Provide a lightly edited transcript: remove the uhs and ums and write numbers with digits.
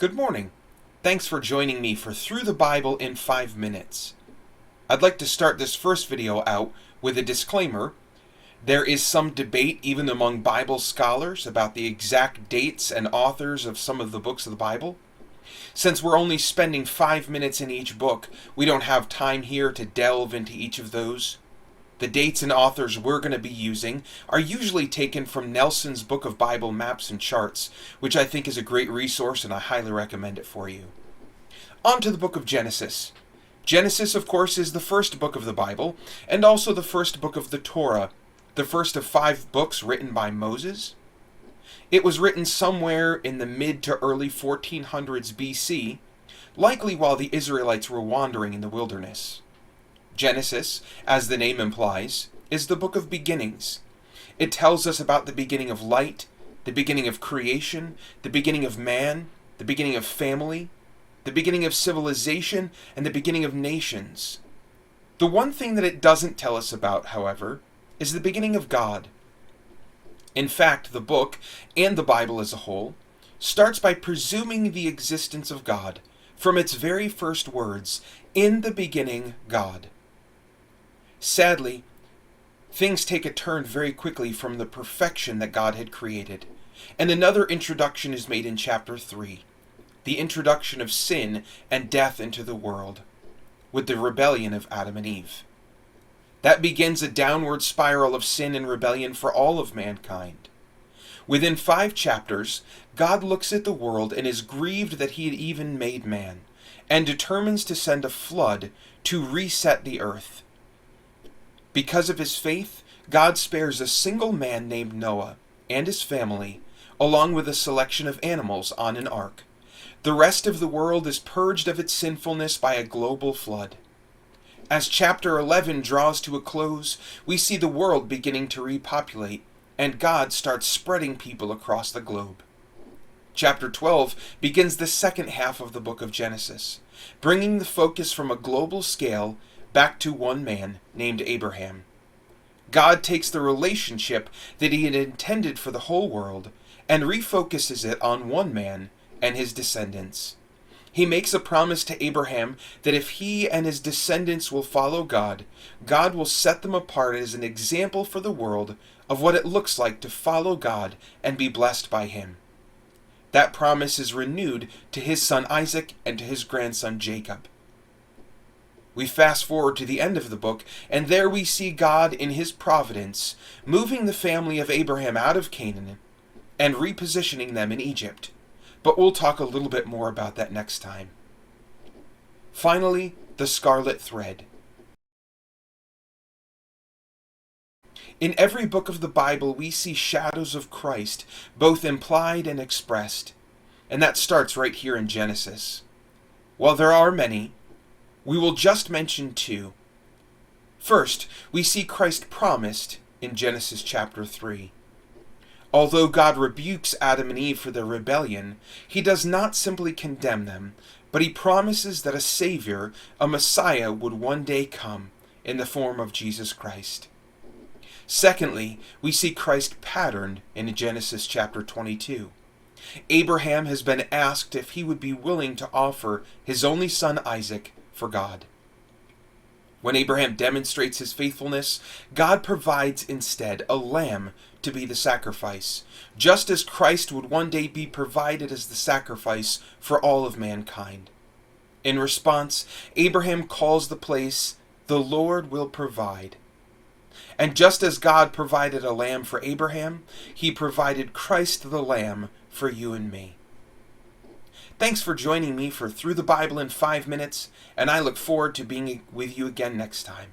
Good morning. Thanks for joining me for Through the Bible in 5 Minutes. I'd like to start this first video out with a disclaimer. There is some debate even among Bible scholars about the exact dates and authors of some of the books of the Bible. Since we're only spending 5 minutes in each book, we don't have time here to delve into each of those. The dates and authors we're going to be using are usually taken from Nelson's Book of Bible Maps and Charts, which I think is a great resource and I highly recommend it for you. On to the book of Genesis. Genesis, of course, is the first book of the Bible, and also the first book of the Torah, the first of 5 books written by Moses. It was written somewhere in the mid to early 1400s BC, likely while the Israelites were wandering in the wilderness. Genesis, as the name implies, is the book of beginnings. It tells us about the beginning of light, the beginning of creation, the beginning of man, the beginning of family, the beginning of civilization, and the beginning of nations. The one thing that it doesn't tell us about, however, is the beginning of God. In fact, the book, and the Bible as a whole, starts by presuming the existence of God from its very first words, "In the beginning, God." Sadly, things take a turn very quickly from the perfection that God had created, and another introduction is made in chapter 3, the introduction of sin and death into the world, with the rebellion of Adam and Eve. That begins a downward spiral of sin and rebellion for all of mankind. Within 5 chapters, God looks at the world and is grieved that he had even made man, and determines to send a flood to reset the earth. Because of his faith, God spares a single man named Noah and his family, along with a selection of animals on an ark. The rest of the world is purged of its sinfulness by a global flood. As chapter 11 draws to a close, we see the world beginning to repopulate, and God starts spreading people across the globe. Chapter 12 begins the second half of the book of Genesis, bringing the focus from a global scale back to one man named Abraham. God takes the relationship that he had intended for the whole world and refocuses it on one man and his descendants. He makes a promise to Abraham that if he and his descendants will follow God, God will set them apart as an example for the world of what it looks like to follow God and be blessed by him. That promise is renewed to his son Isaac and to his grandson Jacob. We fast forward to the end of the book, and there we see God in his providence moving the family of Abraham out of Canaan and repositioning them in Egypt. But we'll talk a little bit more about that next time. Finally, the scarlet thread. In every book of the Bible, we see shadows of Christ, both implied and expressed. And that starts right here in Genesis. While there are many, we will just mention 2. First, we see Christ promised in Genesis chapter 3. Although God rebukes Adam and Eve for their rebellion, he does not simply condemn them, but he promises that a Savior, a Messiah, would one day come in the form of Jesus Christ. Secondly, we see Christ patterned in Genesis chapter 22. Abraham has been asked if he would be willing to offer his only son Isaac for God. When Abraham demonstrates his faithfulness, God provides instead a lamb to be the sacrifice, just as Christ would one day be provided as the sacrifice for all of mankind. In response, Abraham calls the place, "The Lord will provide." And just as God provided a lamb for Abraham, he provided Christ the Lamb for you and me. Thanks for joining me for Through the Bible in 5 Minutes, and I look forward to being with you again next time.